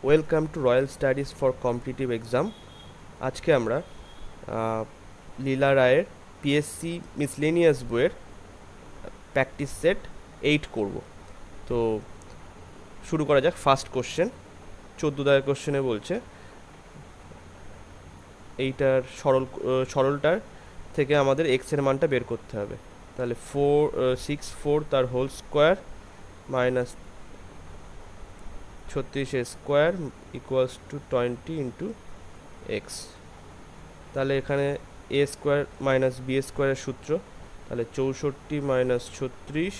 Welcome to royal studies for competitive exam. আজকে আমরা লীলা রায়ের পিএসসি মিসলেনিয়াস বইয়ের প্র্যাকটিস সেট 8 করব। তো শুরু করা যাক। ফার্স্ট কোশ্চেন 14 দাগের কোশ্চেনে বলছে এইটার সরলটার থেকে আমাদের এক্স এর মানটা বের করতে হবে। তাহলে 4 তার whole square minus 36 square equals to 20 into x. তাহলে এখানে এ স্কোয়ার মাইনাস বি স্কোয়ারের সূত্র, তাহলে 64 মাইনাস 36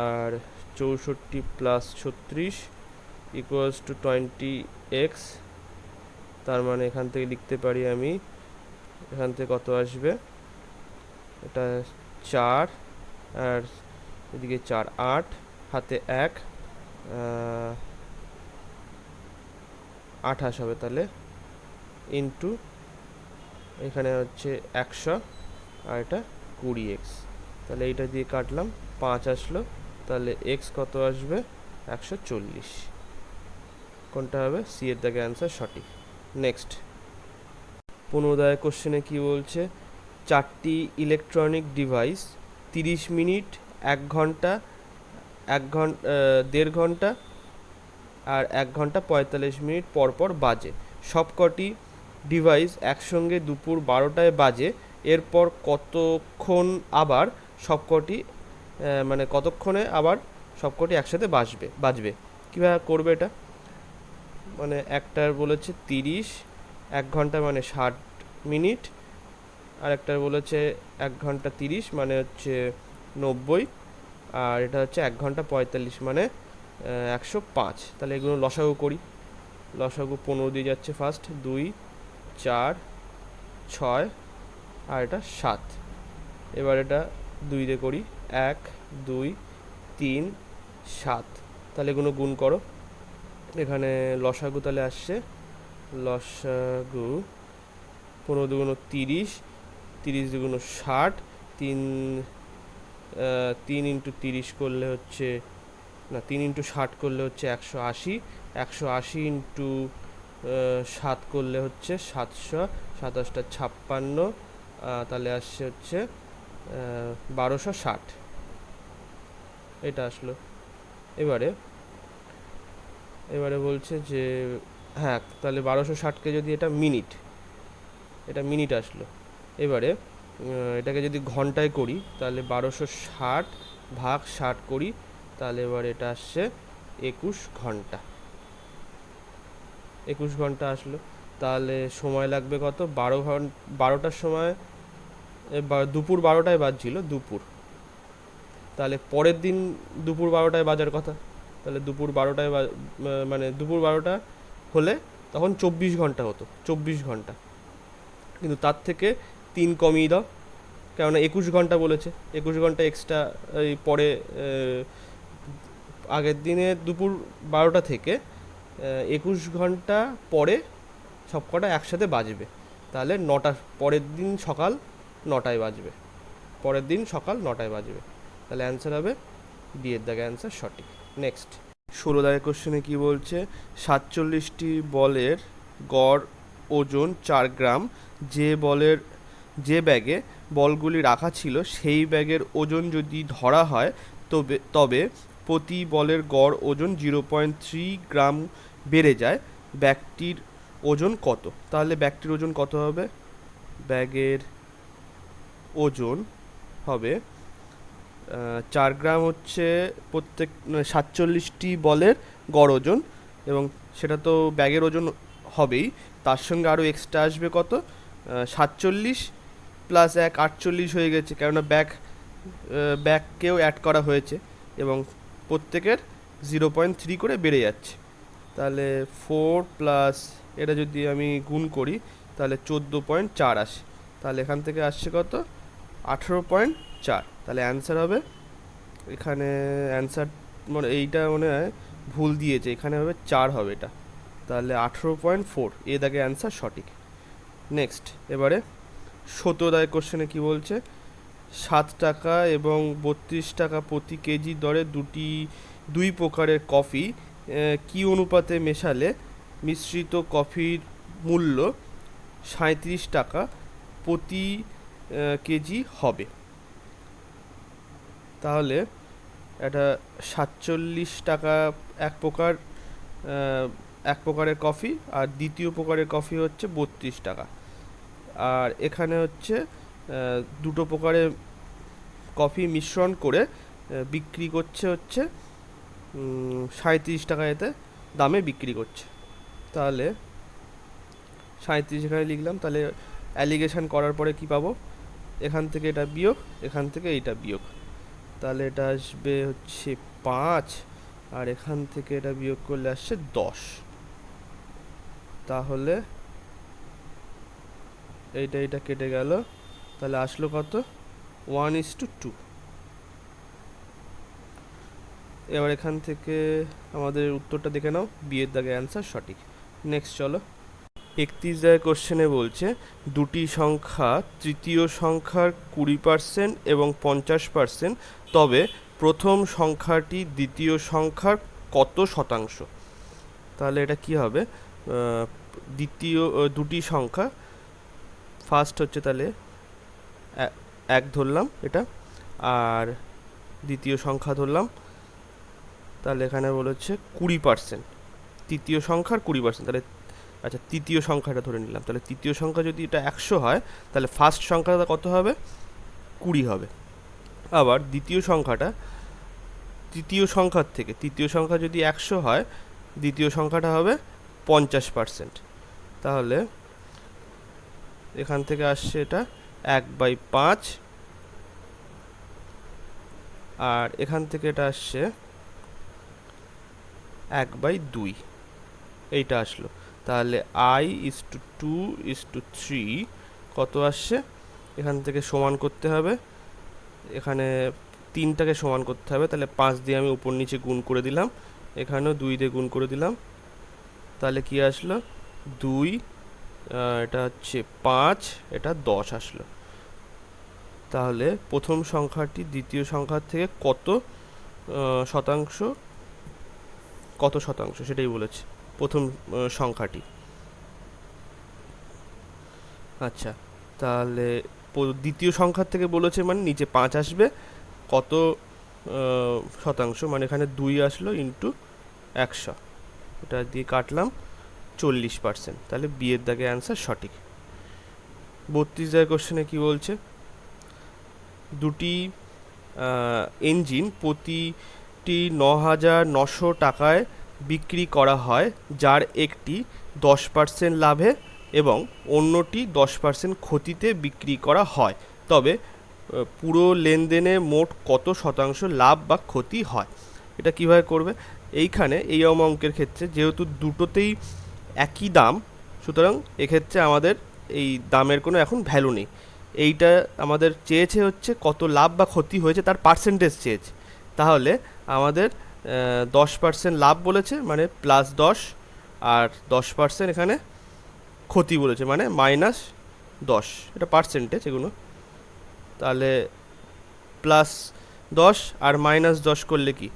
আর 64 প্লাস 36 ইকুয়ালস টু 20x। তার মানে এখান থেকে লিখতে পারি আমি, এখান থেকে কত আসবে, এটা 4 আর এদিকে 4, 8 হাতে 1, 28 হবে। তাহলে ইন্টু এখানে হচ্ছে 100 আর এটা 20x। তাহলে এইটা দিয়ে কাটলাম, 5 আসলো। তাহলে x কত আসবে, 140। কোনটা হবে, সি এর দাগে অ্যান্সার সঠিক। নেক্সট 15 দাগের কোশ্চেনে কি বলছে, 4টি ইলেকট্রনিক ডিভাইস 30 মিনিট, 1 ঘন্টা, 1.5 ঘন্টা আর 1 ঘন্টা 45 মিনিট পর পর বাজে। সবকটি ডিভাইস একসঙ্গে দুপুর 12টায় বাজে। এরপর কতক্ষণ আবার সবকটি মানে কতক্ষণে আবার সবকটি একসাথে বাজবে। কীভাবে করবে এটা, মানে একটার বলেছে 30, 1 ঘন্টা মানে 60 মিনিট, আর একটার বলেছে 1 ঘন্টা 30 মানে হচ্ছে 90, আর এটা হচ্ছে 1 ঘন্টা 45 মানে 105। তাহলে এগুলো লসাগু করি। লসাগু 15 দিয়ে যাচ্ছে ফার্স্ট, 2, 4, 6 আর এটা 7। এবার এটা 2 দিয়ে করি, 1, 2, 3, 7। তাহলে এগুলো গুণ করো। এখানে লসাগু তাহলে আসছে, লসাগু 15 দুগুণ 30, 30 দুগুণ 60, 3 ইন্টু 30 করলে হচ্ছে না, 3 ইন্টু 60 করলে হচ্ছে 180, 180 ইন্টু 7 করলে হচ্ছে 700, 27টা 56, তাহলে আসছে হচ্ছে 1260। এটা আসলো। এবারে বলছে যে হ্যাঁ, তাহলে 1260কে যদি এটা মিনিট আসলো। এবারে এটাকে যদি ঘন্টায় করি, তাহলে 1260 ভাগ 60 করি, তাহলে এবার এটা আসছে 21 ঘন্টা। 21 ঘন্টা আসলো। তাহলে সময় লাগবে কত, 12টার সময় দুপুর 12টায় বাজছিল দুপুর, তাহলে পরের দিন দুপুর 12টায় বাজার কথা। তাহলে দুপুর 12টায় মানে দুপুর 12টা হলে তখন 24 ঘন্টা হতো, 24 ঘন্টা। কিন্তু তার থেকে 3 কমিয়ে দাও, কেননা 21 ঘন্টা বলেছে, 21 ঘন্টা এক্সট্রা এই পরে আগের দিনে দুপুর 12টা থেকে 21 ঘন্টা পরে সবকটা একসাথে বাজবে। তাহলে পরের দিন সকাল 9টায় বাজবে, তাহলে অ্যান্সার হবে ডি এর দাগে অ্যান্সার সঠিক। নেক্সট 16 দাগের কোশ্চেনে কি বলছে, 47টি বলের গড় ওজন 4 গ্রাম। যে ব্যাগে বলগুলি রাখা ছিল সেই ব্যাগের ওজন যদি ধরা হয় তবে প্রতি বলের গড় ওজন 0.3 গ্রাম বেড়ে যায়। ব্যাগটির ওজন কত? তাহলে ব্যাগটির ওজন কত হবে, ব্যাগের ওজন হবে 4 গ্রাম হচ্ছে প্রত্যেক 47টি বলের গড় ওজন, এবং সেটা তো ব্যাগের ওজন হবেই, তার সঙ্গে আরও এক্সট্রা আসবে কত, 47 প্লাস 1 48 হয়ে গেছে, কেননা ব্যাগকেও অ্যাড করা হয়েছে এবং প্রত্যেকের 0.3 করে বেড়ে যাচ্ছে। তাহলে 4 প্লাস এটা যদি আমি গুণ করি তাহলে 14.4 আসে। তাহলে এখান থেকে আসছে কত, 18.4। তাহলে অ্যান্সার হবে, এখানে অ্যান্সার মানে এইটা মনে হয় ভুল দিয়েছে, এখানে হবে 4 হবে এটা। তাহলে 18.4 এ দাগে অ্যান্সার সঠিক। নেক্সট এবারে 17 দাগের কোশ্চেনে কি বলছে, 7 টাকা এবং 32 টাকা প্রতি কেজি দরে দুই প্রকারের কফি কি অনুপাতে মেশালে মিশ্রিত কফির মূল্য 37 টাকা প্রতি কেজি হবে? তাহলে এটা 47 টাকা এক প্রকার, এক প্রকারের কফি, আর দ্বিতীয় প্রকারের কফি হচ্ছে 32 টাকা। আর এখানে হচ্ছে দুটো প্রকারের কফি মিশ্রণ করে বিক্রি করছে হচ্ছে 37 টাকা এতে দামে বিক্রি করছে। তাহলে 37 এখানে লিখলাম। তাহলে অ্যালিগেশন করার পরে কি পাবো? এখান থেকে এটা বিয়োগ, এখান থেকে এইটা বিয়োগ, তাহলে এটা আসবে হচ্ছে 5, আর এখান থেকে এটা বিয়োগ করলে আসছে 10। তাহলে এইটা কেটে গেল, তাহলে আসলো কত? 1:2। এবার এখান থেকে আমাদের উত্তরটা দেখে নাও, বিয়ের দাগে অ্যান্সার সঠিক। নেক্সট চলো। 31 দাগের কোশ্চেনে বলছে দুটি সংখ্যা তৃতীয় সংখ্যার 20% এবং 50%, তবে প্রথম সংখ্যাটি দ্বিতীয় সংখ্যার কত শতাংশ? তাহলে এটা কি হবে? দ্বিতীয় দুটি সংখ্যা, ফার্স্ট হচ্ছে তাহলে 1 ধরলাম এটা, আর দ্বিতীয় সংখ্যা ধরলাম, তাহলে এখানে বলেছে 20%, তৃতীয় সংখ্যার 20%। তাহলে আচ্ছা, তৃতীয় সংখ্যাটা ধরে নিলাম। তাহলে তৃতীয় সংখ্যা যদি এটা 100 হয়, তাহলে ফার্স্ট সংখ্যাটা কত হবে? 20 হবে। আবার দ্বিতীয় সংখ্যাটা, তৃতীয় সংখ্যার থেকে তৃতীয় সংখ্যা যদি 100 হয়, দ্বিতীয় সংখ্যাটা হবে 50%। তাহলে এখান থেকে আসছে এটা 1/5, আর এখান থেকে এটা আসছে 1/2, এইটা আসলো। তাহলে I:2:3 কত আসছে? এখান থেকে সমান করতে হবে, এখানে 3টাকে সমান করতে হবে, তাহলে 5 দিয়ে আমি উপর নিচে গুণ করে দিলাম, এখানেও 2 দিয়ে গুণ করে দিলাম, তাহলে কি আসলো? 2, এটা হচ্ছে 5, এটা 10 আসলো। তাহলে প্রথম সংখ্যাটি দ্বিতীয় সংখ্যার থেকে কত শতাংশ, কত শতাংশ সেটাই বলেছে প্রথম সংখ্যাটি। আচ্ছা, তাহলে দ্বিতীয় সংখ্যার থেকে বলেছে মানে নিচে 5 আসবে, কত শতাংশ, মানে এখানে 2 আসলো ইন্টু 100, এটা দিয়ে কাটলাম 40%। তাহলে বিয়ের দাগে অ্যান্সার সঠিক। 32 দাগের কোশ্চেনে কি বলছে? দুটি ইঞ্জিন প্রতিটি 9,900 টাকায় বিক্রি করা হয়, যার একটি 10% লাভে এবং অন্যটি 10% ক্ষতিতে বিক্রি করা হয়, তবে পুরো লেনদেনে মোট কত শতাংশ লাভ বা ক্ষতি হয়? এটা কিভাবে করবে? এইখানে এই অঙ্কের ক্ষেত্রে যেহেতু দুটোতেই একই দাম, সুতরাং এক্ষেত্রে আমাদের এই দামের কোনো এখন ভ্যালু নেই। এইটা আমাদের চেয়েছে হচ্ছে কত লাভ বা ক্ষতি হয়েছে তার পার্সেন্টেজ চেয়েছে। তাহলে আমাদের 10% লাভ বলেছে মানে +10, আর 10% এখানে ক্ষতি বলেছে মানে -10, এটা পার্সেন্টেজ এগুলো। তাহলে +10 আর -10 করলে কি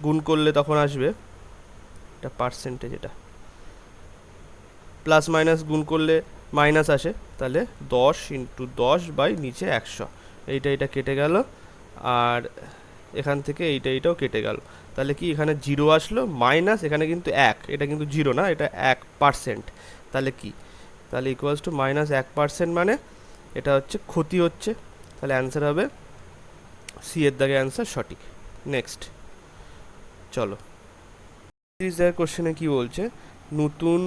গুণ করলে তখন আসবে, এটা পার্সেন্টেজ, এটা প্লাস মাইনাস গুণ করলে মাইনাস আসে, তাহলে 10 × 10 বাই নিচে 100, এইটা কেটে গেল, আর এখান থেকে এইটাও কেটে গেল। তাহলে কি এখানে 0 আসলো, মাইনাস এখানে কিন্তু 1, এটা কিন্তু 0 না, এটা 1%। তাহলে কি, তাহলে ইকুয়ালস টু -1%, মানে এটা হচ্ছে ক্ষতি হচ্ছে। তাহলে অ্যান্সার হবে সি এর দাগে অ্যান্সার সঠিক। নেক্সট চলো। 30 দাগের কোশ্চেনে কি বলছে? নতুন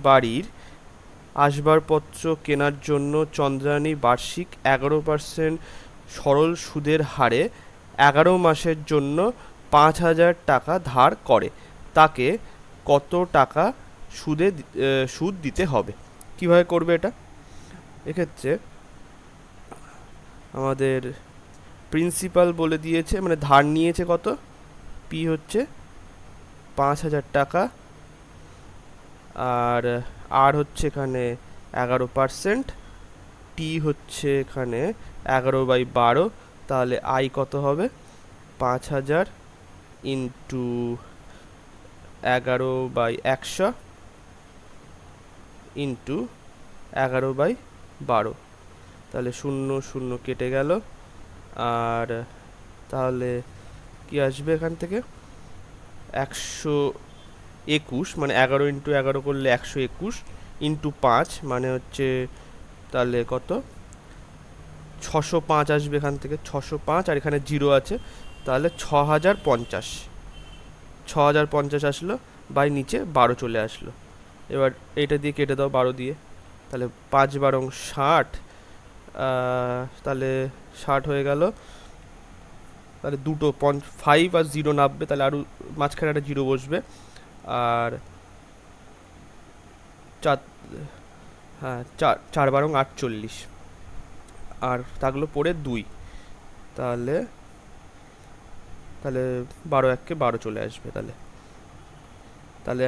বাড়ির আসবাবপত্র কেনার জন্য চন্দ্রানী বার্ষিক 11% সরল সুদের হারে 11 মাসের জন্য 5,000 টাকা ধার করে, তাকে কত টাকা সুদ দিতে হবে? কিভাবে করবে এটা? এক্ষেত্রে আমাদের প্রিন্সিপাল বলে দিয়েছে, মানে ধার নিয়েছে কত, পি হচ্ছে 5,000 টাকা, আর হচ্ছে এখানে 11%, টি হচ্ছে এখানে 11/12, তাহলে আই কত হবে? 5,000 ইন্টু 11/100 ইন্টু 11/12, তাহলে 0 0 কেটে গেল। আর তাহলে কি আসবে এখান থেকে? 121, মানে 11 ইন্টু 11 করলে 121 ইন্টু 5 মানে হচ্ছে তাহলে কত? 605 আসবে এখান থেকে, 605, আর এখানে 0 আছে, তাহলে 6050, 6050 আসলো, বাই নিচে 12 চলে আসলো। এবার এইটা দিয়ে কেটে দাও 12 দিয়ে, তাহলে 5 12 60, তাহলে 60 হয়ে গেল। তাহলে দুটো 5 আর 0 নামবে, তাহলে আরও মাঝখানে একটা 0 বসবে। আর 4, হ্যাঁ 4 12 48, আর থাকলো পড়ে 2, তাহলে 12 1 12 চলে আসবে। তাহলে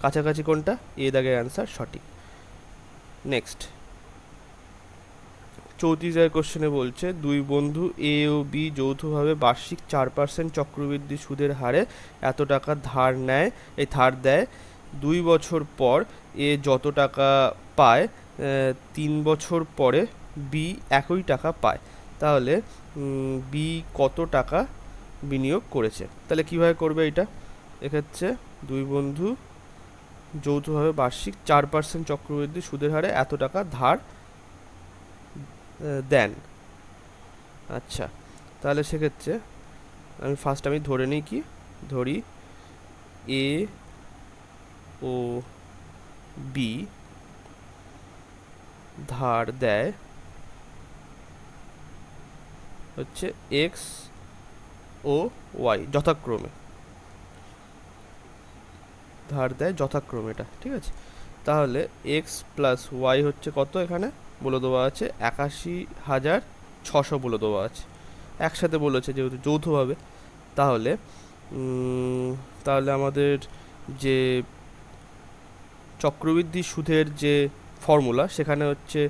কাছাকাছি কোনটা? এ দাগের অ্যান্সার সঠিক। নেক্সট 34 কোশ্চেনে বলছে, দুই বন্ধু এ ও বি যৌথভাবে বার্ষিক 4% চক্রবৃদ্ধি সুদের হারে এত টাকা ধার দেয়। 2 বছর পর এ যত টাকা পায়, 3 বছর পরে বি একই টাকা পায়। তাহলে বি কত টাকা বিনিয়োগ করেছে? তাহলে কিভাবে করবে এটা? এক্ষেত্রে দুই বন্ধু যৌথভাবে বার্ষিক 4% চক্রবৃদ্ধি সুদের হারে এত টাকা ধার দেন। আচ্ছা, তাহলে সেক্ষেত্রে আমি ধরে নিই, কি ধরি? এ ও বি ধার দেয় হচ্ছে এক্স ও ওয়াই যথাক্রমে, এটা ঠিক আছে। তাহলে এক্স প্লাস ওয়াই হচ্ছে কত? এখানে বলে দেওয়া আছে 81,600 বলে দেওয়া আছে, একসাথে বলেছে যেহেতু যৌথভাবে। তাহলে আমাদের যে চক্রবৃদ্ধি সুদের যে ফর্মুলা, সেখানে হচ্ছে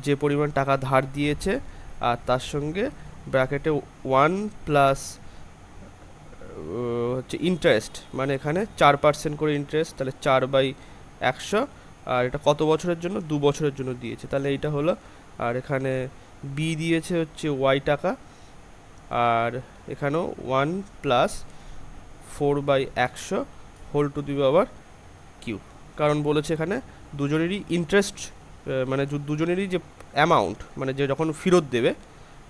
যে পরিমাণ টাকা ধার দিয়েছে আর তার সঙ্গে ব্র্যাকেটে 1 প্লাস হচ্ছে ইন্টারেস্ট, মানে এখানে 4% করে ইন্টারেস্ট, তাহলে 4/100। আর এটা কত বছরের জন্য? 2 বছরের জন্য দিয়েছে, তাহলে এইটা হলো। আর এখানে বি দিয়েছে হচ্ছে ওয়াই টাকা, আর এখানেও 1 plus 4/100 whole to the power q, কারণ বলেছে এখানে দুজনেরই ইন্টারেস্ট, মানে দুজনেরই যে অ্যামাউন্ট, মানে যে যখন ফেরত দেবে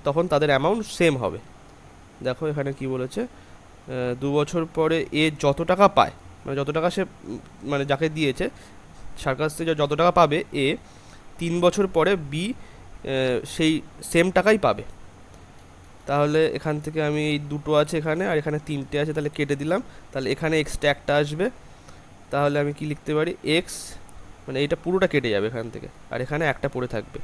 তখন তাদের অ্যামাউন্ট সেম হবে। দেখো এখানে কি বলেছে, 2 বছর পরে এ যত টাকা পায়, মানে যত টাকা সে মানে যাকে দিয়েছে সরকার থেকে যত টাকা পাবে এ, 3 বছর পরে বি সেই সেম টাকাই পাবে। তাহলে এখান থেকে আমি এই দুটো আছে এখানে, আর এখানে 3টে আছে, তাহলে কেটে দিলাম। তাহলে এখানে এক্সট্রা একটা আসবে, তাহলে আমি কি লিখতে পারি? এক্স, মানে এইটা পুরোটা কেটে যাবে এখান থেকে, আর এখানে একটা পড়ে থাকবে।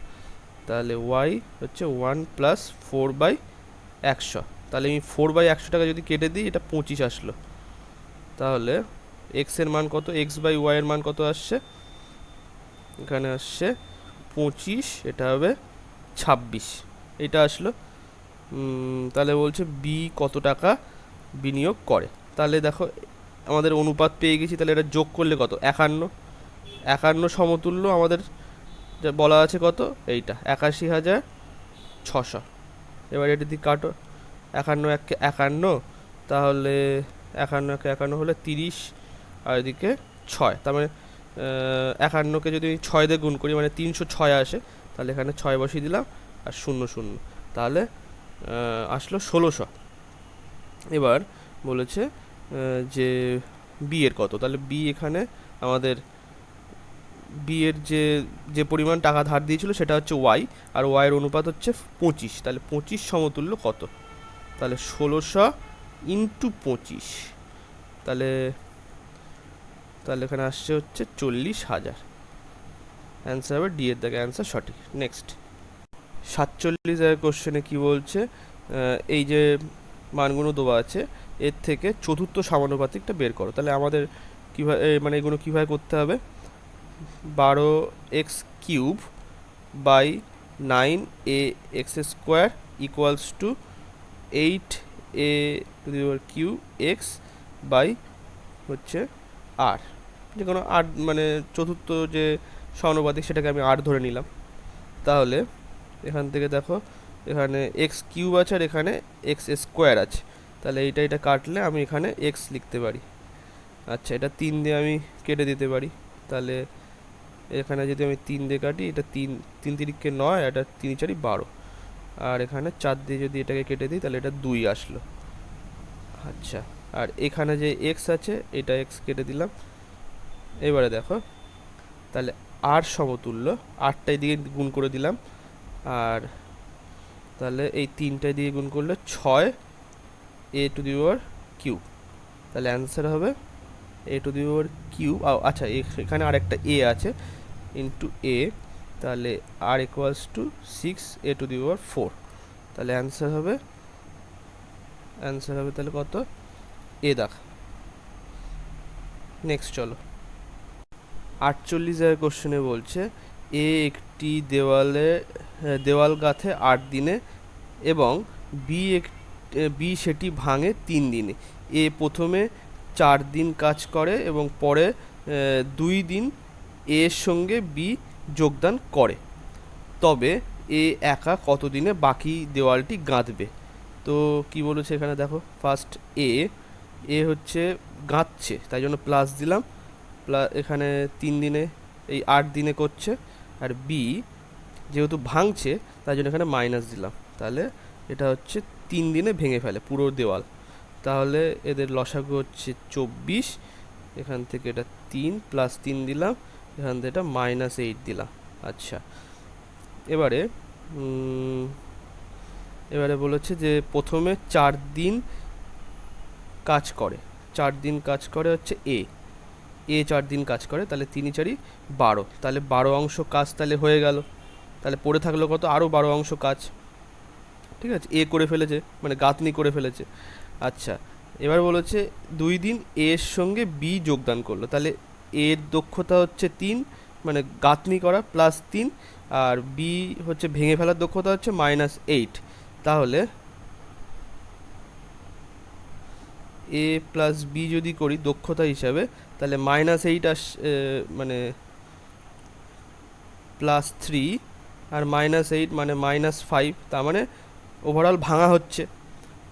তাহলে ওয়াই হচ্ছে 1 প্লাস 4/100, তাহলে আমি 4/100 টাকা যদি কেটে দিই, এটা 25 আসলো। তাহলে এক্স এর মান কত? এক্স বাই ওয়াই এর মান কত আসছে? এখানে আসছে 25, এটা হবে 26, এটা আসলো। তাহলে বলছে বি কত টাকা বিনিয়োগ করে। তাহলে দেখো আমাদের অনুপাত পেয়ে গেছি, তাহলে এটা যোগ করলে কত? 51 সমতুল্য আমাদের যা বলা আছে কত? এইটা 81,600। এবার এটা দিয়ে কাটো, 51 1 51, তাহলে 51 1 51 হলে 30, আর এদিকে 6, তার মানে 51কে যদি 6 দিয়ে গুণ করি মানে 306 আসে, তাহলে এখানে 6 বসিয়ে দিলাম আর 0 0, তাহলে আসলো 1600। এবার বলেছে যে বি এর কত? তাহলে বি এখানে আমাদের বি এর যে পরিমাণ টাকা ধার দিয়েছিল সেটা হচ্ছে ওয়াই, আর ওয়াইয়ের অনুপাত হচ্ছে 25, তাহলে 25 সমতুল্য কত? তাহলে 1600 ইন্টু 25, তাহলে এখানে আসছে হচ্ছে 40,000। অ্যান্সার হবে ডি এর দাগে অ্যান্সার সঠিক। নেক্সট 47 কোশ্চেনে কি বলছে, এই যে মানগুলো দেওয়া আছে এর থেকে চতুর্থ সমানুপাতিকটা বের করো। তাহলে আমাদের কীভাবে, মানে এগুলো কীভাবে করতে হবে? 12x³ by 9ax² equals to 8a³ x by হচ্ছে আর, যে কোনো আর মানে চতুর্থ যে সমানুপাতিক সেটাকে আমি আর ধরে নিলাম। তাহলে এখান থেকে দেখো এখানে এক্স কিউব আছে আর এখানে এক্স স্কোয়ার আছে, তাহলে এটা কাটলে আমি এখানে এক্স লিখতে পারি। আচ্ছা, এটা 3 দিয়ে আমি কেটে দিতে পারি, তাহলে এখানে যদি আমি 3 দিয়ে কাটি, এটা 3 তিরিকে 9, এটা 3 4 12, আর এখানে 4 দিয়ে যদি এটাকে কেটে দিই তাহলে এটা 2 আসলো। আচ্ছা, আর এখানে যে এক্স আছে এটা এক্স কেটে দিলাম। এবারে দেখো তাহলে আর সমতুল্য, আটটায় দিয়ে গুণ করে দিলাম, আর তাহলে এই 3টায় দিয়ে গুণ করলে 6 A to the power cube, তাহলে অ্যান্সার হবে এ টু দি পাওয়ার কিউব। আচ্ছা, এখানে আরেকটা এ আছে ইন্টু এ, তাহলে আর equals to 6 A to the power 4, তাহলে অ্যান্সার হবে তাহলে কত, এ দেখ। নেক্সট চলো, 48 কোশ্চেনে বলছে এ একটি দেওয়াল গাঁথে 8 দিনে এবং বি সেটি ভাঙে 3 দিনে। এ প্রথমে 4 দিন কাজ করে এবং পরে 2 দিন এর সঙ্গে বি যোগদান করে, তবে এ একা কত দিনে বাকি দেওয়ালটি গাঁথবে? তো কি বলেছে এখানে দেখো, ফার্স্ট এ হচ্ছে গাঁথছে, তাই জন্য প্লাস দিলাম, এখানে 3 দিনে এই 8 দিনে করছে, আর বি যেহেতু ভাঙছে তাই জন্য এখানে মাইনাস দিলাম, তাহলে এটা হচ্ছে 3 দিনে ভেঙে ফেলে পুরো দেওয়াল। তাহলে এদের লসাগু হচ্ছে 24, এখান থেকে এটা 3 প্লাস 3 দিলাম, এখান থেকে এটা -8 দিলাম। আচ্ছা, এবারে বলেছে যে প্রথমে 4 দিন কাজ করে, 4 দিন কাজ করে হচ্ছে এ 4 দিন কাজ করে, তাহলে 3 4 12, তাহলে 12 অংশ কাজ তাহলে হয়ে গেল, তাহলে পড়ে থাকলো কত, আরও 12 অংশ কাজ। ঠিক আছে, এ করে ফেলেছে মানে গাঁথনি করে ফেলেছে। আচ্ছা, এবার বলেছে 2 দিন এর সঙ্গে বি যোগদান করলো, তাহলে এর দক্ষতা হচ্ছে 3 মানে গাঁথনি করা প্লাস 3, আর বি হচ্ছে ভেঙে ফেলার দক্ষতা হচ্ছে -8, তাহলে এ প্লাস বি যদি করি দক্ষতা হিসাবে, তাহলে -8 মানে +3 আর -8 মানে -5, তার মানে ওভারঅল ভাঙা হচ্ছে।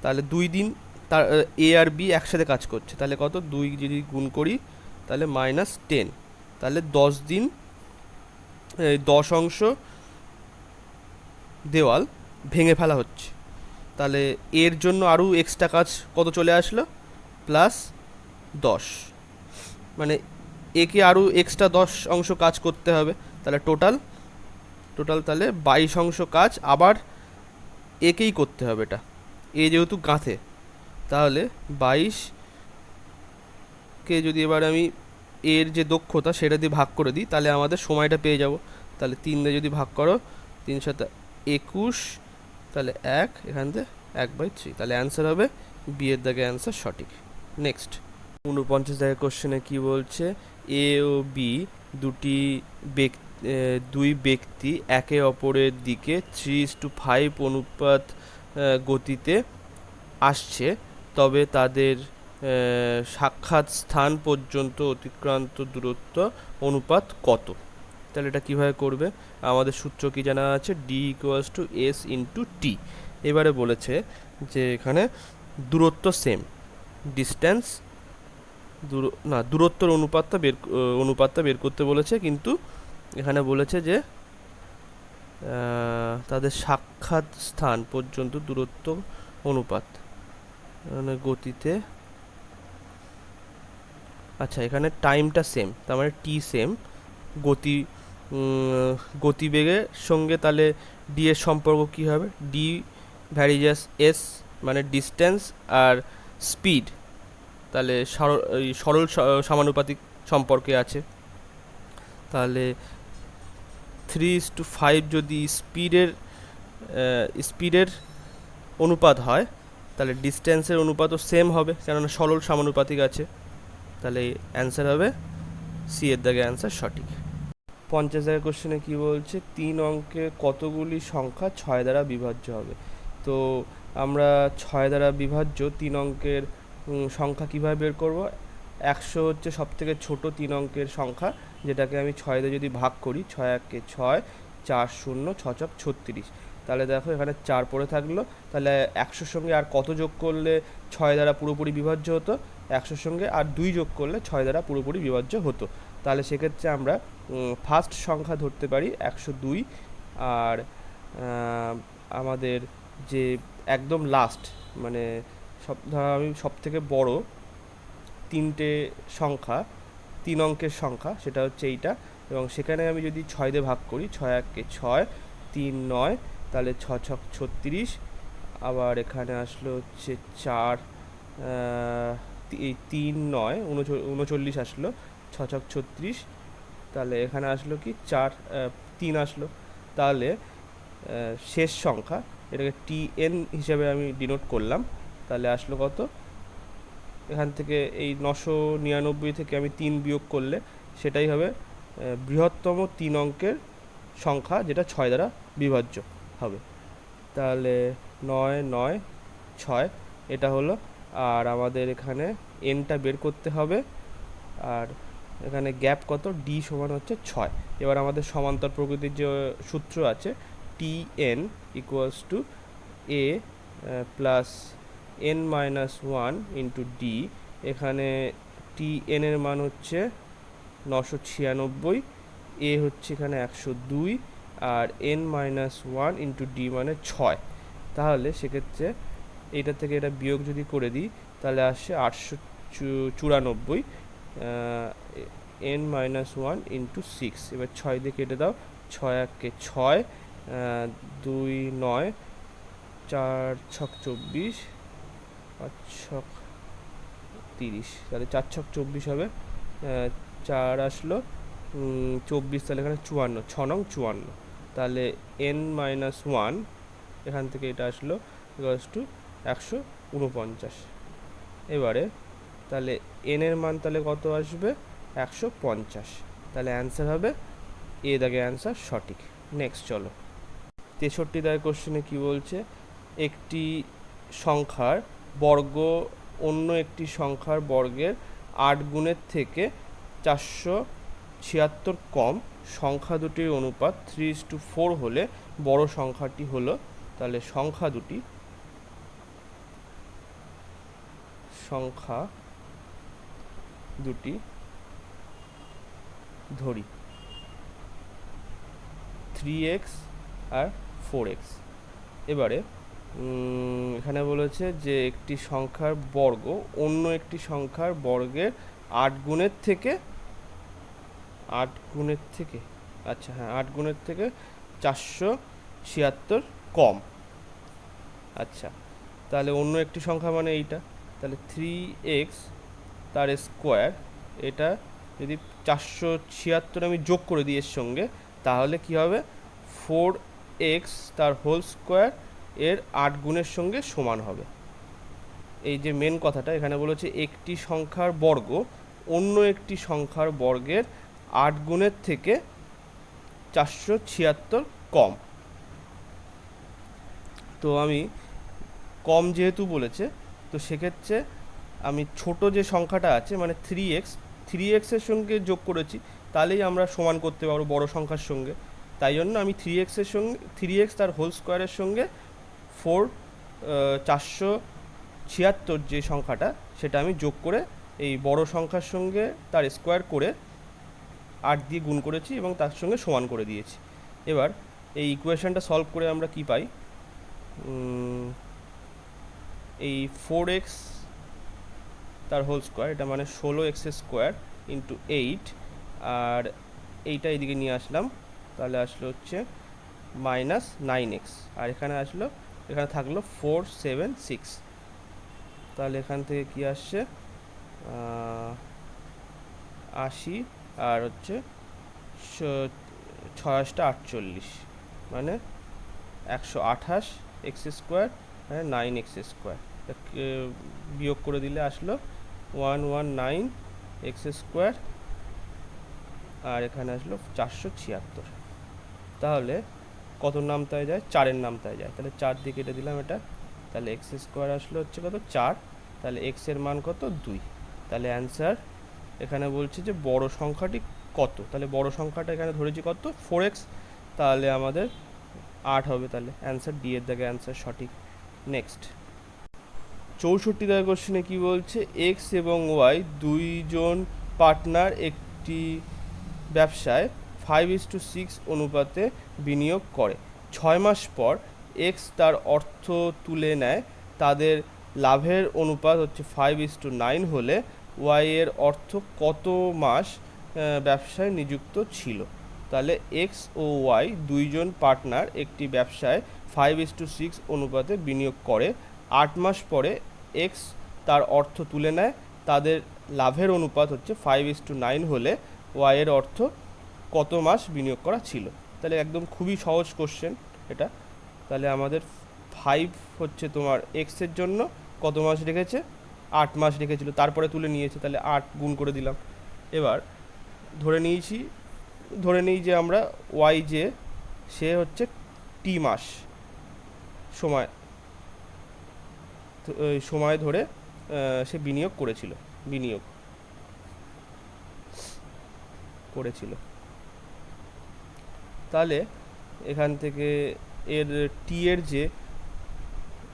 তাহলে 2 দিন তার এ আর বি একসাথে কাজ করছে, তাহলে কত, 2 যদি গুণ করি তাহলে -10, তাহলে 10 দিন 10 অংশ দেওয়াল ভেঙে ফেলা হচ্ছে। তাহলে এর জন্য আরও এক্সট্রা কাজ কত চলে আসলো, +10, মানে একে আরও এক্সট্রা 10 অংশ কাজ করতে হবে, তাহলে টোটাল তাহলে 22 অংশ কাজ আবার একেই করতে হবে। এটা এ যেহেতু গাঁথে, তাহলে 22কে যদি এবার আমি এর যে দক্ষতা সেটা দিয়ে ভাগ করে দিই, তাহলে আমাদের সময়টা পেয়ে যাব। তাহলে 3 দিয়ে যদি ভাগ করো, 3 7 21, তাহলে 1, এখান থেকে 1/3, তাহলে অ্যান্সার হবে বি এর দাগে অ্যান্সার সঠিক। নেক্সট 49 কোশ্চেনে কি বলছে, এ ও বি দুই ব্যক্তি একে অপরের দিকে 3:5 অনুপাত গতিতে আসছে, তবে তাদের সাক্ষাৎ স্থান পর্যন্ত অতিক্রান্ত দূরত্ব অনুপাত কত? তাহলে এটা কীভাবে করবে, আমাদের সূত্র কি জানা আছে, D equals to S into T. এবারে বলেছে যে এখানে দূরত্ব সেম, ডিস্ট্যান্স দূরত্বর অনুপাতটা বের করতে বলেছে, কিন্তু এখানে বলেছে যে তাদের সাক্ষাৎ স্থান পর্যন্ত দূরত্ব অনুপাত মানে গতিতে, আচ্ছা এখানে টাইমটা সেম, তার মানে টি সেম, গতিবেগের সঙ্গে তাহলে ডি এর সম্পর্ক কী হবে, ডি ভ্যারিজাস এস মানে ডিস্টেন্স, আর স্পিড তাহলে সরল সমানুপাতিক সম্পর্কে আছে। তাহলে 3:5 যদি স্পিডের অনুপাত হয়, তাহলে ডিস্টেন্সের অনুপাতও সেম হবে, কেননা সরল সমানুপাতিক আছে, তাহলে অ্যান্সার হবে সি এর দাগে অ্যান্সার সঠিক। 50 কোশ্চেনে কি বলছে, 3 অঙ্কের কতগুলি সংখ্যা 6 দ্বারা বিভাজ্য হবে? তো আমরা 6 দ্বারা বিভাজ্য 3 অঙ্কের সংখ্যা কীভাবে বের করব, 100 হচ্ছে সব থেকে ছোটো 3 অঙ্কের সংখ্যা, যেটাকে আমি 6 দিয়ে যদি ভাগ করি, 6 একে 6, 4 0, 6 ছক 36। তাহলে দেখো এখানে 4 পড়ে থাকলো। তাহলে 100 সঙ্গে আর কত যোগ করলে 6 দ্বারা পুরোপুরি বিভাজ্য হতো? 100 সঙ্গে আর 2 যোগ করলে 6 দ্বারা পুরোপুরি বিভাজ্য হতো। তাহলে সেক্ষেত্রে আমরা ফার্স্ট সংখ্যা ধরতে পারি 102। আর আমাদের যে একদম লাস্ট, মানে ধরো আমি সব থেকে বড় 3টে সংখ্যা, 3 অঙ্কের সংখ্যা, সেটা হচ্ছে এইটা। এবং সেখানে আমি যদি 6 দিয়ে ভাগ করি, 6 একে 6, 3 9, তাহলে 6 ছক 36। আবার এখানে আসলো হচ্ছে 4, এই 3 9 39 আসলো, 6 ছক 36। তাহলে এখানে আসলো কি 4 3 আসলো। তাহলে শেষ সংখ্যা, এটাকে TN হিসাবে আমি ডিনোট করলাম। তাহলে আসলো কত? এখান থেকে এই 999 থেকে আমি 3 বিয়োগ করলে সেটাই হবে বৃহত্তম 3 অঙ্কের সংখ্যা, যেটা 6 দ্বারা বিভাজ্য হবে। তাহলে 9 9 6 এটা হলো। আর আমাদের এখানে এনটা বের করতে হবে। আর এখানে গ্যাপ কত? ডি সমান হচ্ছে 6। এবার আমাদের সমান্তর প্রকৃতির যে সূত্র আছে, TN equals to A plus n minus 1 into D. এখানে TN এর মান হচ্ছে 996, এ হচ্ছে এখানে 102, আর n মাইনাস 1 ইন্টু ডি মানে 6। তাহলে সেক্ষেত্রে এইটা থেকে এটা বিয়োগ যদি করে দিই, তাহলে আসছে 894, n মাইনাস 1 ইন্টু 6। এবার 6 দিয়ে কেটে দাও, 6 একে 6, 2 9, 4 ছক 24, 5 ছক 30। তাহলে 4 ছক 24 হবে, 4 আসলো 24, তাহলে এখানে 54, 6 নং 54। তাহলে n মাইনাস 1 এখান থেকে এটা আসলো ইকুয়ালস টু 149। এবারে তাহলে n এর মান তাহলে কত আসবে? 150। তাহলে অ্যান্সার হবে এ দাগে অ্যান্সার সঠিক। নেক্সট চলো 63 দাগের কোশ্চেনে কি বলছে, একটি সংখ্যার বর্গ অন্য একটি সংখ্যার বর্গের 8 গুণের থেকে 476 কম, সংখ্যা দুটির অনুপাত 3:4 হলে বড় সংখ্যাটি হলো। তাহলে সংখ্যা দুটি ধরি 3x আর 4x। এবারে এখানে বলেছে যে একটি সংখ্যার বর্গ অন্য একটি সংখ্যার বর্গের 8 গুণের থেকে, আচ্ছা হ্যাঁ, 8 গুণের থেকে 476 কম। আচ্ছা, তাহলে অন্য একটি সংখ্যা মানে এইটা। তাহলে 3x তার স্কোয়ার, এটা যদি 476 আমি যোগ করে দিই এর সঙ্গে, তাহলে কি হবে? 4x তার হোল স্কোয়ার এর 8 গুণের সঙ্গে সমান হবে। এই যে মেন কথাটা এখানে বলেছে, একটি সংখ্যার বর্গ অন্য একটি সংখ্যার বর্গের 8 গুণের থেকে 476 কম। তো আমি কম যেহেতু বলেছে, তো সেক্ষেত্রে আমি ছোট যে সংখ্যাটা আছে মানে 3x এর সঙ্গে যোগ করেছি, তাহলেই আমরা সমান করতে পারবো বড় সংখ্যার সঙ্গে। তাই জন্য আমি 3x তার হোল স্কোয়ারের সঙ্গে 476 যে সংখ্যাটা, সেটা আমি যোগ করে এই বড় সংখ্যার সঙ্গে তার স্কোয়ার করে 8 দিয়ে গুণ করেছি এবং তার সঙ্গে সমান করে দিয়েছি। এবার এই ইকুয়েশনটা সলভ করে আমরা কি পাই? এই 4x তার হোল স্কোয়ার, এটা মানে 16x স্কোয়ার ইন্টু 8, আর এইটা এইদিকে নিয়ে আসলাম, তাহলে আসলো হচ্ছে মাইনাস 9x, আর এখানে আসলো, এখানে থাকলো 476। তাহলে এখান থেকে কি আসছে? 80, আর হচ্ছে 648, মানে 128 এক্স স্কোয়ার, মানে 9x স্কোয়ার। বিয়োগ করে দিলে আসলো 119 এক্স স্কোয়ার, আর এখানে আসলো 476। তাহলে কত নামতায় যায়? 4-এর নামতায় যায়। তাহলে 4 দিয়ে কেটে দিলাম এটা, তাহলে এক্স স্কোয়ার আসলো হচ্ছে কত? 4। তাহলে এক্স এর মান কত? 2। তাহলে অ্যান্সার এখানে বলছে যে বড় সংখ্যাটি কত, তাহলে বড় সংখ্যাটা এখানে ধরেছি কত 4x, তাহলে আমাদের 8 হবে, তাহলে অ্যান্সার ডি এর দাগে অ্যান্সার সঠিক। নেক্সট 64 দাগের কোশ্চেনে কি বলছে, এক্স এবং ওয়াই দুইজন পার্টনার একটি ব্যবসায় 5:6 অনুপাতে বিনিয়োগ করে। 6 মাস পর এক্স তার অর্থ তুলে নেয়, তাদের লাভের অনুপাত হচ্ছে 5:9 হলে ওয়াই এর অর্থ কত মাস ব্যবসায় নিযুক্ত ছিল। তাহলে এক্স ও ওয়াই দুইজন পার্টনার একটি ব্যবসায় 5:6 অনুপাতে বিনিয়োগ করে। 8 মাস পরে এক্স তার অর্থ তুলে নেয়, তাদের লাভের অনুপাত হচ্ছে 5:9 হলে ওয়াই এর অর্থ কত মাস বিনিয়োগ করা ছিল। তাহলে একদম খুবই সহজ কোশ্চেন এটা। তাহলে আমাদের 5 হচ্ছে তোমার এক্সের জন্য কত মাস রেখেছে, 8 মাস রেখেছিল, তারপরে তুলে নিয়েছে, তাহলে 8 গুণ করে দিলাম। এবার ধরে নিই যে আমরা ওয়াই যে সে হচ্ছে টি মাস সময় ধরে সে বিনিয়োগ করেছিল। তাহলে এখান থেকে এর টি এর যে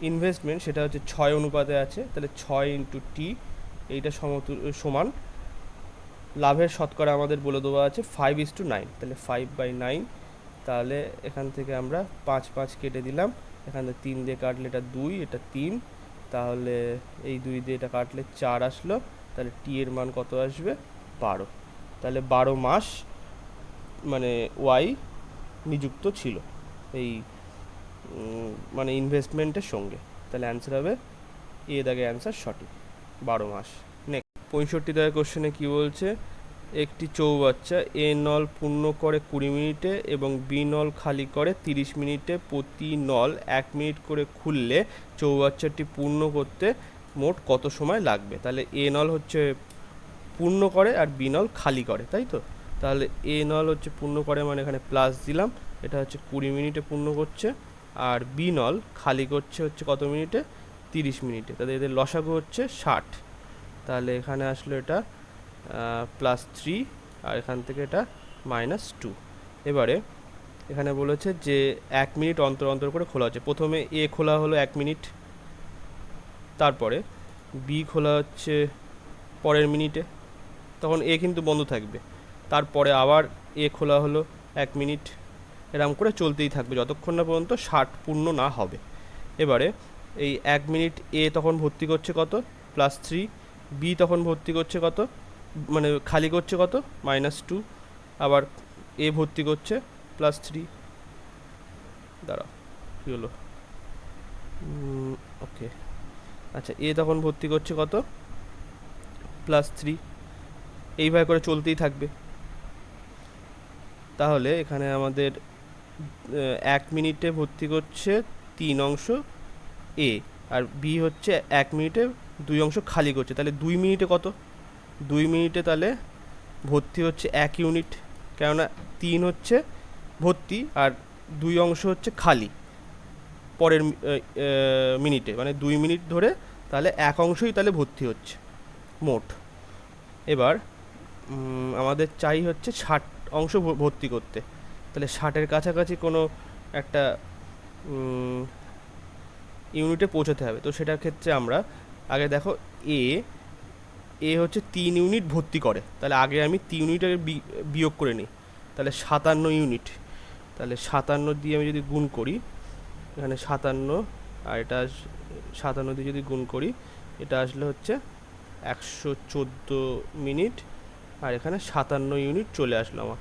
ইনভেস্টমেন্ট সেটা হচ্ছে 6 অনুপাতে আছে, তাহলে 6 ইন্টু টি এইটা সমান লাভের শতকরা আমাদের বলে দেওয়া আছে 5:9, তাহলে 5/9। তাহলে এখান থেকে আমরা 5 কেটে দিলাম, এখান থেকে 3 দিয়ে কাটলে এটা 2, এটা 3, তাহলে এই 2 দিয়ে এটা কাটলে 4 আসলো, তাহলে টি এর মান কত আসবে 12। তাহলে 12 মাস মানে ওয়াই নিযুক্ত ছিল এই মানে ইনভেস্টমেন্টের সঙ্গে, তাহলে অ্যান্সার হবে এ দাগে অ্যান্সার সঠিক 12 মাস। নেক্সট 65 দাগের কোশ্চেনে কি বলছে, একটি চৌবাচ্চা এ নল পূর্ণ করে 20 মিনিটে এবং বি নল খালি করে 30 মিনিটে, প্রতি নল 1 মিনিট করে খুললে চৌবাচ্চাটি পূর্ণ করতে মোট কত সময় লাগবে। তাহলে এ নল হচ্ছে পূর্ণ করে আর বি নল খালি করে, তাই তো। তাহলে এ নল হচ্ছে পূর্ণ করে মানে এখানে প্লাস দিলাম, এটা হচ্ছে 20 মিনিটে পূর্ণ করছে, আর বি নল খালি করছে হচ্ছে কত মিনিটে 30 মিনিটে, তাহলে এদের লসাগু হচ্ছে 60। তাহলে এখানে আসলো এটা +3 আর এখান থেকে এটা -2। এবারে এখানে বলেছে যে 1 মিনিট অন্তর অন্তর করে খোলা হচ্ছে, প্রথমে এ খোলা হলো 1 মিনিট, তারপরে বি খোলা হচ্ছে পরের মিনিটে, তখন এ কিন্তু বন্ধ থাকবে, তারপরে আবার এ খোলা হলো 1 মিনিট, এরকম করে চলতেই থাকবে যতক্ষণ না পর্যন্ত 60 পূর্ণ না হবে। এবারে এই 1 মিনিট এ তখন ভর্তি করছে কত +3, বি তখন ভর্তি করছে কত মানে খালি করছে কত -2, আবার এ ভর্তি করছে +3, দাঁড়াও কী হলো ওকে আচ্ছা, এ তখন ভর্তি করছে কত +3, এইভাবে করে চলতেই থাকবে। তাহলে এখানে আমাদের 1 মিনিটে ভর্তি করছে 3 অংশ এ, আর বি হচ্ছে 1 মিনিটে 2 অংশ খালি করছে, তাহলে 2 মিনিটে কত 2 মিনিটে তাহলে ভর্তি হচ্ছে 1 ইউনিট, কেননা 3 হচ্ছে ভর্তি আর 2 অংশ হচ্ছে খালি পরের মিনিটে, মানে 2 মিনিট ধরে তাহলে 1 অংশই তাহলে ভর্তি হচ্ছে মোট। এবার আমাদের চাই হচ্ছে 60 অংশ ভর্তি করতে, তাহলে 60-এর কাছাকাছি কোনো একটা ইউনিটে পৌঁছাতে হবে। তো সেটার ক্ষেত্রে আমরা আগে দেখো এ হচ্ছে 3 ইউনিট ভর্তি করে, তাহলে আগে আমি 3 ইউনিটের বিয়োগ করে নিই, তাহলে 57 ইউনিট, তাহলে 57 দিয়ে আমি যদি গুণ করি, এখানে 57 আর এটা 57 দিয়ে যদি গুণ করি, এটা আসলে হচ্ছে 114 মিনিট, আর এখানে 57 ইউনিট চলে আসলো আমার।